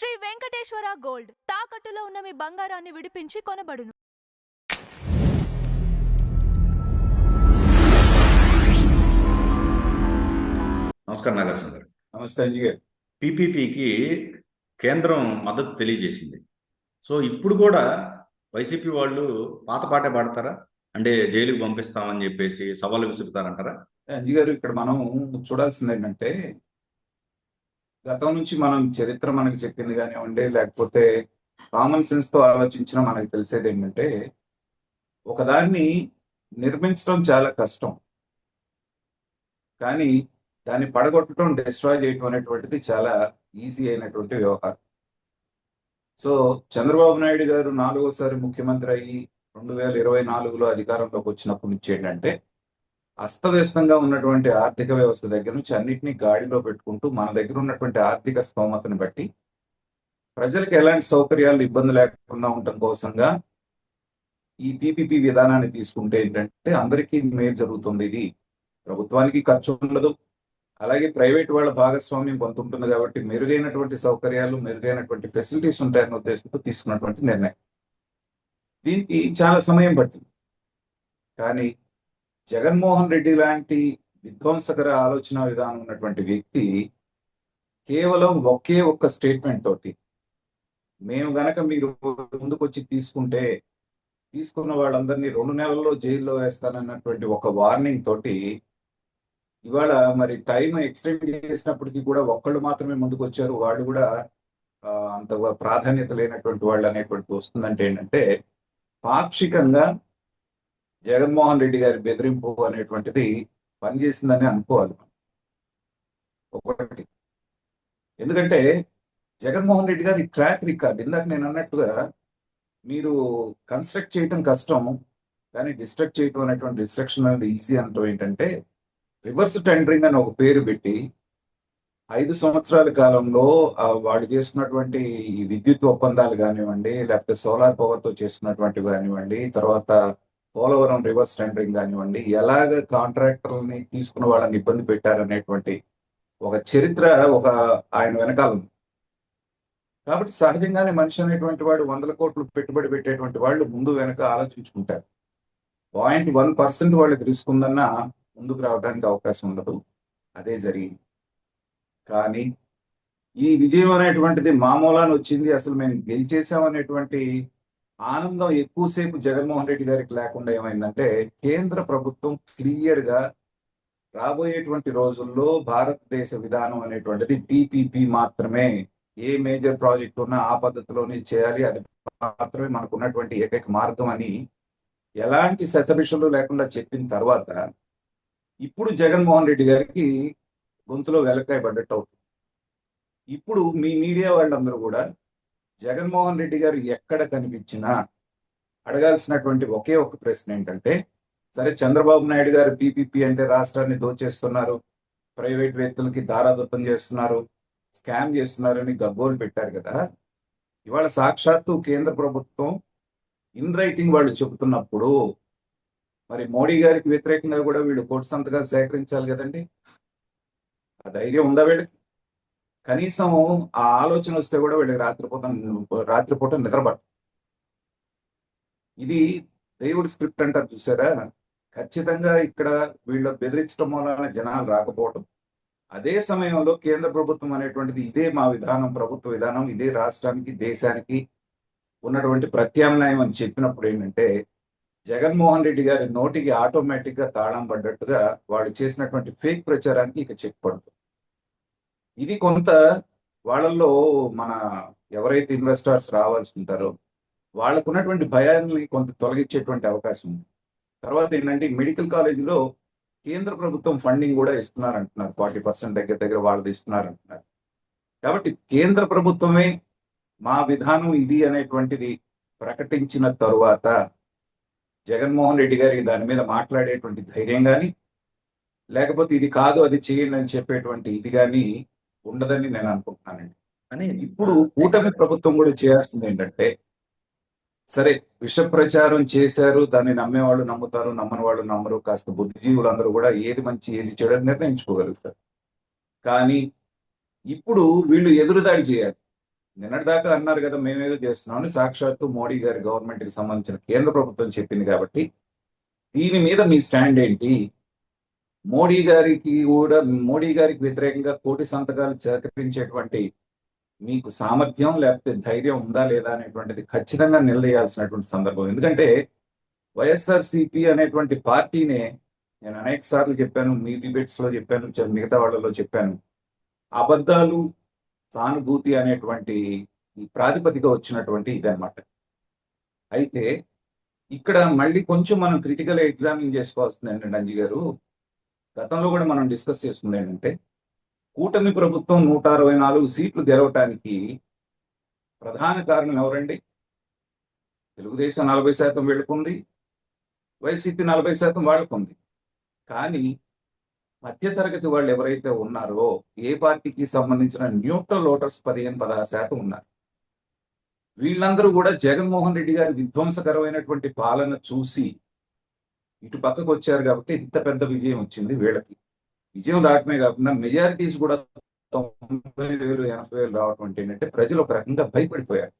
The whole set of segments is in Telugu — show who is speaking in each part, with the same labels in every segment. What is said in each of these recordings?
Speaker 1: శ్రీ వెంకటేశ్వర గోల్డ్ తాకట్టులో ఉన్న మీ బంగారాన్ని విడిపించి కొనబడును.
Speaker 2: నమస్కారం నాగార్జున గారు.
Speaker 3: నమస్తే అంజీ గారు.
Speaker 2: పీపీపీకి కేంద్రం మద్దతు తెలియజేసింది. సో ఇప్పుడు కూడా వైసీపీ వాళ్ళు పాత పాటే పాడతారా? అంటే జైలుకి పంపిస్తామని చెప్పేసి సవాళ్ళు విసురుతారంటారా?
Speaker 3: అంజీ గారు, ఇక్కడ మనం చూడాల్సింది ఏంటంటే, గతం నుంచి మనం చరిత్ర మనకి చెప్పింది కానివ్వండి, లేకపోతే కామన్ సెన్స్ తో ఆలోచించినా మనకి తెలిసేది ఏంటంటే, ఒకదాన్ని నిర్మించడం చాలా కష్టం, కానీ దాన్ని పడగొట్టడం, డిస్ట్రాయ్ చేయడం అనేటువంటిది చాలా ఈజీ అయినటువంటి వ్యవహారం. సో చంద్రబాబు నాయుడు గారు 4వసారి ముఖ్యమంత్రి అయ్యి 2024లో అధికారంలోకి వచ్చినప్పటి నుంచి ఏంటంటే, అస్తవ్యస్తంగా ఉన్నటువంటి ఆర్థిక వ్యవస్థ దగ్గర నుంచి అన్నింటినీ గాడిలో పెట్టుకుంటూ మన దగ్గర ఉన్నటువంటి ఆర్థిక స్తోమతను బట్టి ప్రజలకు ఎలాంటి సౌకర్యాలు ఇబ్బంది లేకుండా ఉండటం కోసంగా ఈ పీపీపీ విధానాన్ని తీసుకుంటే ఏంటంటే అందరికీ మేలు జరుగుతుంది. ఇది ప్రభుత్వానికి ఖర్చు ఉండదు, అలాగే ప్రైవేట్ వాళ్ళ భాగస్వామ్యం కొంత ఉంటుంది కాబట్టి మెరుగైనటువంటి సౌకర్యాలు, మెరుగైనటువంటి ఫెసిలిటీస్ ఉంటాయన్న ఉద్దేశంతో తీసుకున్నటువంటి నిర్ణయం. దీనికి చాలా సమయం పట్టింది, కానీ జగన్మోహన్ రెడ్డి లాంటి విధ్వంసకర ఆలోచన విధానం ఉన్నటువంటి వ్యక్తి కేవలం ఒకే ఒక్క స్టేట్మెంట్ తోటి, మేము గనక మీరు ముందుకొచ్చి తీసుకున్న వాళ్ళందరినీ 2 నెలల్లో జైల్లో వేస్తానన్నటువంటి ఒక వార్నింగ్ తోటి ఇవాళ మరి టైం ఎక్స్టెండ్ చేసినప్పటికీ కూడా ఒక్కళ్ళు మాత్రమే ముందుకు వచ్చారు. వాళ్ళు కూడా అంత ప్రాధాన్యత లేనటువంటి వాళ్ళు అనేటువంటిది వస్తుందంటే ఏంటంటే, పాక్షికంగా జగన్మోహన్ రెడ్డి గారి బెదిరింపు అనేటువంటిది పనిచేసిందని అనుకోవాలి ఒకటి. ఎందుకంటే జగన్మోహన్ రెడ్డి గారి ట్రాక్ రికార్డ్, ఇందాక నేను అన్నట్టుగా మీరు కన్స్ట్రక్ట్ చేయటం కష్టం, కానీ డిస్ట్రక్ట్ చేయటం అనేటువంటి డిస్ట్రక్షన్ అనేది ఈజీ అంటాం. ఏంటంటే రివర్స్ టెండరింగ్ అని ఒక పేరు పెట్టి 5 సంవత్సరాల కాలంలో వాడు చేసుకున్నటువంటి విద్యుత్ ఒప్పందాలు కానివ్వండి, లేకపోతే సోలార్ పవర్తో చేసుకున్నటువంటి కానివ్వండి, తర్వాత పోలవరం రివర్స్ టెండరింగ్ కానివ్వండి, ఎలాగ కాంట్రాక్టర్ని తీసుకున్న వాళ్ళని ఇబ్బంది పెట్టారనేటువంటి ఒక చరిత్ర ఆయన వెనకాల ఉంది. కాబట్టి సహజంగానే మనిషి అనేటువంటి వాడు 100 కోట్లు పెట్టుబడి పెట్టేటువంటి వాళ్ళు ముందు వెనక ఆలోచించుకుంటారు. 0.1% వాళ్ళకి రిస్క్ ఉందన్నా ముందుకు రావడానికి అవకాశం ఉండదు. అదే జరిగింది. కానీ ఈ విజయం అనేటువంటిది మామూలాన్ని వచ్చింది. అసలు మేము గెలిచేసామనేటువంటి ఆనందం ఎక్కువసేపు జగన్మోహన్ రెడ్డి గారికి లేకుండా ఏమైందంటే, కేంద్ర ప్రభుత్వం క్లియర్ గా రాబోయేటువంటి రోజుల్లో భారతదేశ విధానం అనేటువంటిది పీపీపీ మాత్రమే, ఏ మేజర్ ప్రాజెక్ట్ ఉన్నా ఆ పద్ధతిలోనే చేయాలి, అది మాత్రమే మనకు ఉన్నటువంటి ఏకైక మార్గం అని ఎలాంటి శతభిషలు లేకుండా చెప్పిన తర్వాత ఇప్పుడు జగన్మోహన్ రెడ్డి గారికి గొంతులో వెలకాయ పడ్డట్టు అవుతుంది. ఇప్పుడు మీ మీడియా వాళ్ళందరూ కూడా జగన్మోహన్ రెడ్డి గారు ఎక్కడ కనిపించినా అడగాల్సినటువంటి ఒకే ఒక ప్రశ్న ఏంటంటే, సరే చంద్రబాబు నాయుడు గారు పీపీపీ అంటే రాష్ట్రాన్ని దోచేస్తున్నారు, ప్రైవేట్ వ్యక్తులకి దారాదత్తం చేస్తున్నారు, స్కామ్ చేస్తున్నారని గగ్గోలు పెట్టారు కదా. ఇవాళ సాక్షాత్తు కేంద్ర ప్రభుత్వం ఇన్ రైటింగ్ వాళ్ళు చెబుతున్నప్పుడు మరి మోడీ గారికి వ్యతిరేకంగా కూడా వీళ్ళు కోటి సంతకాలు సేకరించాలి కదండి. ఆ ధైర్యం ఉందా వీళ్ళకి? కనీసం ఆ ఆలోచన వస్తే కూడా వీళ్ళకి రాత్రిపూట నిద్రపడ. ఇది దేవుడి స్క్రిప్ట్ అంటారు చూసారా. ఖచ్చితంగా ఇక్కడ వీళ్ళ బెదిరించడం వలన జనాలు రాకపోవడం, అదే సమయంలో కేంద్ర ప్రభుత్వం అనేటువంటిది ఇదే మా విధానం, ప్రభుత్వ విధానం, ఇదే రాష్ట్రానికి దేశానికి ఉన్నటువంటి ప్రత్యామ్నాయం అని చెప్పినప్పుడు ఏంటంటే, జగన్మోహన్ రెడ్డి గారి నోటికి ఆటోమేటిక్ గా తాళం పడ్డట్టుగా వాడు చేసినటువంటి ఫేక్ ప్రచారానికి ఇక చెక్ పడుతుంది. ఇది కొంత వాళ్ళల్లో మన ఎవరైతే ఇన్వెస్టర్స్ రావాల్సి ఉంటారో వాళ్ళకు ఉన్నటువంటి భయాన్ని కొంత తొలగించేటువంటి అవకాశం ఉంది. తర్వాత ఏంటంటే, మెడికల్ కాలేజీలో కేంద్ర ప్రభుత్వం ఫండింగ్ కూడా ఇస్తున్నారంటున్నారు, 40% దగ్గర వాళ్ళది ఇస్తున్నారంటున్నారు. కాబట్టి కేంద్ర ప్రభుత్వమే మా విధానం ఇది అనేటువంటిది ప్రకటించిన తరువాత జగన్మోహన్ రెడ్డి గారికి దాని మీద మాట్లాడేటువంటి ధైర్యం కానీ, లేకపోతే ఇది కాదు అది చేయండి అని చెప్పేటువంటి ఇది కానీ ఉండదని నేను అనుకుంటున్నానండి. అని ఇప్పుడు కూటమి ప్రభుత్వం కూడా చేయాల్సింది ఏంటంటే, సరే విష ప్రచారం చేశారు, దాన్ని నమ్మేవాళ్ళు నమ్ముతారు, నమ్మని వాళ్ళు నమ్మరు, కాస్త బుద్ధిజీవులు అందరూ కూడా ఏది మంచి ఏది చెడు నిర్ణయించుకోగలుగుతారు. కానీ ఇప్పుడు వీళ్ళు ఎదురుదాడి చేయాలి. నిన్నటిదాకా అన్నారు కదా మేమేదో చేస్తున్నామని, సాక్షాత్తు మోడీ గారి గవర్నమెంట్కి సంబంధించిన కేంద్ర ప్రభుత్వం చెప్పింది కాబట్టి దీని మీద మీ స్టాండ్ ఏంటి? మోడీ గారికి కూడా, మోడీ గారికి వ్యతిరేకంగా కోటి సంతకాలు సేకరించేటువంటి మీకు సామర్థ్యం లేకపోతే ధైర్యం ఉందా లేదా అనేటువంటిది ఖచ్చితంగా నిలదీయాల్సినటువంటి సందర్భం. ఎందుకంటే వైఎస్ఆర్సీపీ అనేటువంటి పార్టీనే నేను అనేక సార్లు చెప్పాను, మీ డిబేట్స్ లో చెప్పాను, మిగతా వాళ్ళలో చెప్పాను, అబద్ధాలు సానుభూతి అనేటువంటి ఈ ప్రాతిపదిక వచ్చినటువంటి ఇదన్నమాట. అయితే ఇక్కడ మళ్ళీ కొంచెం మనం క్రిటికల్ ఎగ్జామిన్ చేసుకోవాల్సింది ఏంటంటే అంజీ గారు, గతంలో కూడా మనం డిస్కస్ చేస్తుంది ఏంటంటే కూటమి ప్రభుత్వం 164 సీట్లు గెలవటానికి ప్రధాన కారణం ఎవరండి? తెలుగుదేశం 40% వీళ్ళకుంది, వైసీపీ 40% వాళ్ళకుంది. కానీ మధ్యతరగతి వాళ్ళు ఎవరైతే ఉన్నారో, ఏ పార్టీకి సంబంధించిన న్యూట్రల్ ఓటర్స్ 15-16% ఉన్నారు. వీళ్ళందరూ కూడా జగన్మోహన్ రెడ్డి గారి విధ్వంసకరమైనటువంటి పాలన చూసి ఇటు పక్కకు వచ్చారు కాబట్టి ఇంత పెద్ద విజయం వచ్చింది వీళ్ళకి. విజయం రావటమే కాకుండా మెజారిటీస్ కూడా 90,000 80,000 రావటం అంటే ఏంటంటే ప్రజలు ఒక రకంగా భయపడిపోయారు.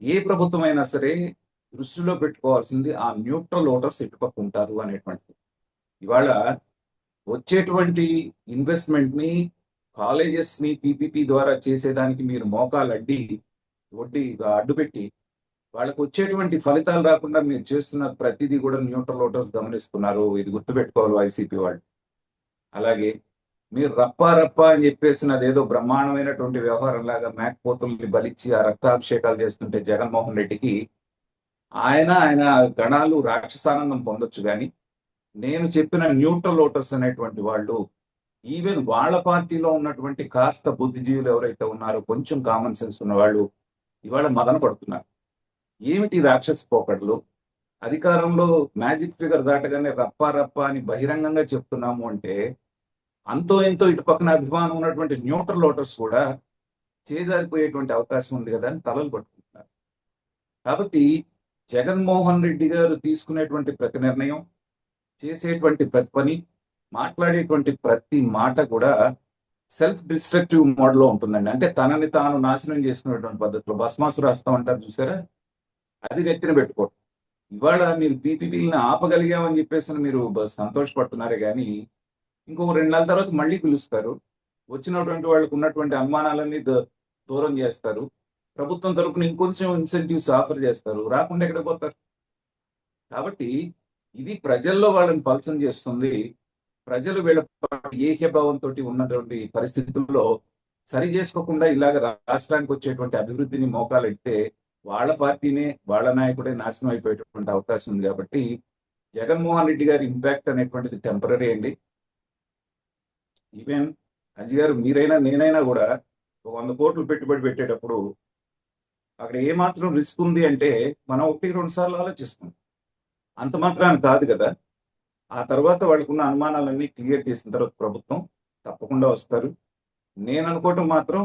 Speaker 3: ఏ ప్రభుత్వం అయినా సరే దృష్టిలో పెట్టుకోవాల్సింది ఆ న్యూట్రల్ ఓటర్స్ ఇటుపక్క ఉంటారు అనేటువంటిది. ఇవాళ వచ్చేటువంటి ఇన్వెస్ట్మెంట్ ని, కాలేజెస్ ని పీపీపీ ద్వారా చేసేదానికి మీరు మోకాలు వడ్డీ అడ్డుపెట్టి వాళ్ళకు వచ్చేటువంటి ఫలితాలు రాకుండా మీరు చేస్తున్న ప్రతిదీ కూడా న్యూట్రల్ ఓటర్స్ గమనిస్తున్నారు. ఇది గుర్తుపెట్టుకోవాలి వైసీపీ వాళ్ళు. అలాగే మీరు రప్పా అని చెప్పేసినది ఏదో బ్రహ్మాండమైనటువంటి వ్యవహారం లాగా మేకపోతుల్ని బలిచ్చి ఆ రక్తాభిషేకాలు చేస్తుంటే జగన్మోహన్ రెడ్డికి ఆయన గణాలు రాక్షసానందం పొందొచ్చు. కానీ నేను చెప్పిన న్యూట్రల్ ఓటర్స్ అనేటువంటి వాళ్ళు, ఈవెన్ వాళ్ళ పార్టీలో ఉన్నటువంటి కాస్త బుద్ధిజీవులు ఎవరైతే ఉన్నారో, కొంచెం కామన్ సెన్స్ ఉన్న వాళ్ళు ఇవాళ మదన పడుతున్నారు. ఏమిటి రాక్షస పోకడలు? అధికారంలో మ్యాజిక్ ఫిగర్ దాటగానే రప్పా అని బహిరంగంగా చెప్తున్నాము అంటే అంతో ఎంతో ఇటు పక్కన అభిమానం ఉన్నటువంటి న్యూట్రల్ ఓటర్స్ కూడా చేజారిపోయేటువంటి అవకాశం ఉంది కదా అని తలలు పట్టుకుంటున్నారు. కాబట్టి జగన్మోహన్ రెడ్డి గారు తీసుకునేటువంటి ప్రతి నిర్ణయం, చేసేటువంటి ప్రతి పని, మాట్లాడేటువంటి ప్రతి మాట కూడా సెల్ఫ్ డిస్ట్రక్టివ్ మోడ్లో ఉంటుందండి. అంటే తనని తాను నాశనం చేసుకునేటువంటి పద్ధతిలో భస్మాసుర హస్తం అంటారు చూసారా, అది నెత్తిన పెట్టుకోవడం. ఇవాళ మీరు పీపీపీలను ఆపగలిగామని చెప్పేసి మీరు సంతోషపడుతున్నారే కానీ ఇంకొక 2 నెలల తర్వాత మళ్ళీ పిలుస్తారు. వచ్చినటువంటి వాళ్ళకు ఉన్నటువంటి అనుమానాలన్నీ దూరం చేస్తారు. ప్రభుత్వం తరపున ఇంకొంచెం ఇన్సెంటివ్స్ ఆఫర్ చేస్తారు. రాకుండా ఎక్కడ పోతారు? కాబట్టి ఇది ప్రజల్లో వాళ్ళని పల్సం చేస్తుంది. ప్రజలు వీళ్ళ ఏహ్యభావంతో ఉన్నటువంటి పరిస్థితుల్లో సరి చేసుకోకుండా ఇలాగ రాష్ట్రానికి వచ్చేటువంటి అభివృద్ధిని మోకాలెడితే వాళ్ళ పార్టీనే, వాళ్ళ నాయకుడే నాశనం అయిపోయేటువంటి అవకాశం ఉంది. కాబట్టి జగన్మోహన్ రెడ్డి గారి ఇంపాక్ట్ అనేటువంటిది టెంపరీ అండి. ఈవెన్ అజయ్ గారు, మీరైనా నేనైనా కూడా 100 కోట్లు పెట్టుబడి పెట్టేటప్పుడు అక్కడ ఏమాత్రం రిస్క్ ఉంది అంటే మనం 1-2 సార్లు ఆలోచిస్తాం. అంత మాత్రాన్ని కాదు కదా. ఆ తర్వాత వాళ్ళకున్న అనుమానాలన్నీ క్లియర్ చేసిన తర్వాత ప్రభుత్వం తప్పకుండా వస్తారు. నేను అనుకోవటం మాత్రం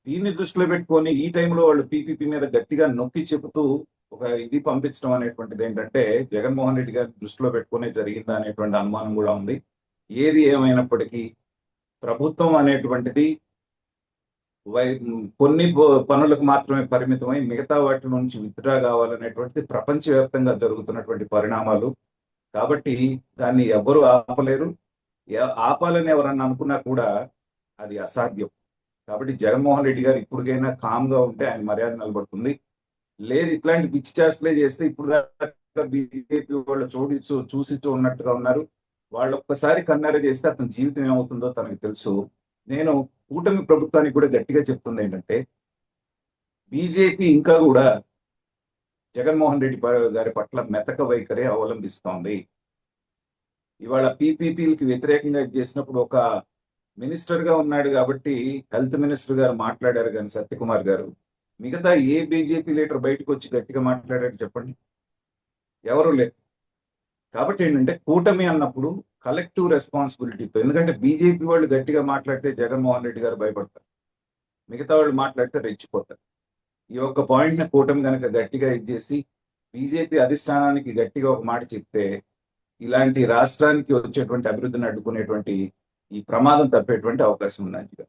Speaker 3: దీన్ని దృష్టిలో పెట్టుకొని ఈ టైంలో వాళ్ళు పీపీపీ మీద గట్టిగా నొక్కి చెబుతూ ఒక ఇది పంపించడం అనేటువంటిది ఏంటంటే జగన్మోహన్ రెడ్డి గారి దృష్టిలో పెట్టుకునే జరిగిందా అనేటువంటి అనుమానం కూడా ఉంది. ఏది ఏమైనప్పటికీ ప్రభుత్వం అనేటువంటిది కొన్ని పనులకు మాత్రమే పరిమితమై మిగతా వాటి నుంచి విత్డ్రా కావాలనేటువంటిది ప్రపంచవ్యాప్తంగా జరుగుతున్నటువంటి పరిణామాలు. కాబట్టి దాన్ని ఎవ్వరూ ఆపలేరు. ఆపాలని ఎవరన్నా అనుకున్నా కూడా అది అసాధ్యం. కాబట్టి జగన్మోహన్ రెడ్డి గారు ఇప్పటికైనా కామ్గా ఉంటే ఆయన మర్యాద నిలబడుతుంది. లేదు ఇట్లాంటి పిచ్చి చేస్తలే చేస్తే ఇప్పుడు దాకా బీజేపీ వాళ్ళు చూసి ఉన్నట్టుగా ఉన్నారు. వాళ్ళు ఒక్కసారి కన్నెర చేస్తే అతని జీవితం ఏమవుతుందో తనకు తెలుసు. నేను కూటమి ప్రభుత్వానికి కూడా గట్టిగా చెప్తుంది ఏంటంటే బీజేపీ ఇంకా కూడా జగన్మోహన్ రెడ్డి గారి పట్ల మెతక వైఖరి అవలంబిస్తోంది. ఇవాళ పీపీపీలకి వ్యతిరేకంగా చేసినప్పుడు ఒక మినిస్టర్ గా ఉన్నాడు కాబట్టి హెల్త్ మినిస్టర్ గారు మాట్లాడారు కానీ సత్యకుమార్ గారు, మిగతా ఏ బీజేపీ లీడర్ బయటకు వచ్చి గట్టిగా మాట్లాడారు చెప్పండి? ఎవరు లేరు. కాబట్టి ఏంటంటే కూటమి అన్నప్పుడు కలెక్టివ్ రెస్పాన్సిబిలిటీతో, ఎందుకంటే బీజేపీ వాళ్ళు గట్టిగా మాట్లాడితే జగన్మోహన్ రెడ్డి గారు భయపడతారు, మిగతా వాళ్ళు మాట్లాడితే రెచ్చిపోతారు. ఈ ఒక్క పాయింట్ ని కూటమి కనుక గట్టిగా ఇచ్చేసి బీజేపీ అధిష్టానానికి గట్టిగా ఒక మాట చెప్తే ఇలాంటి రాష్ట్రానికి వచ్చేటువంటి అభివృద్ధిని అడ్డుకునేటువంటి ఈ ప్రమాదం తప్పేటువంటి అవకాశం ఉంది.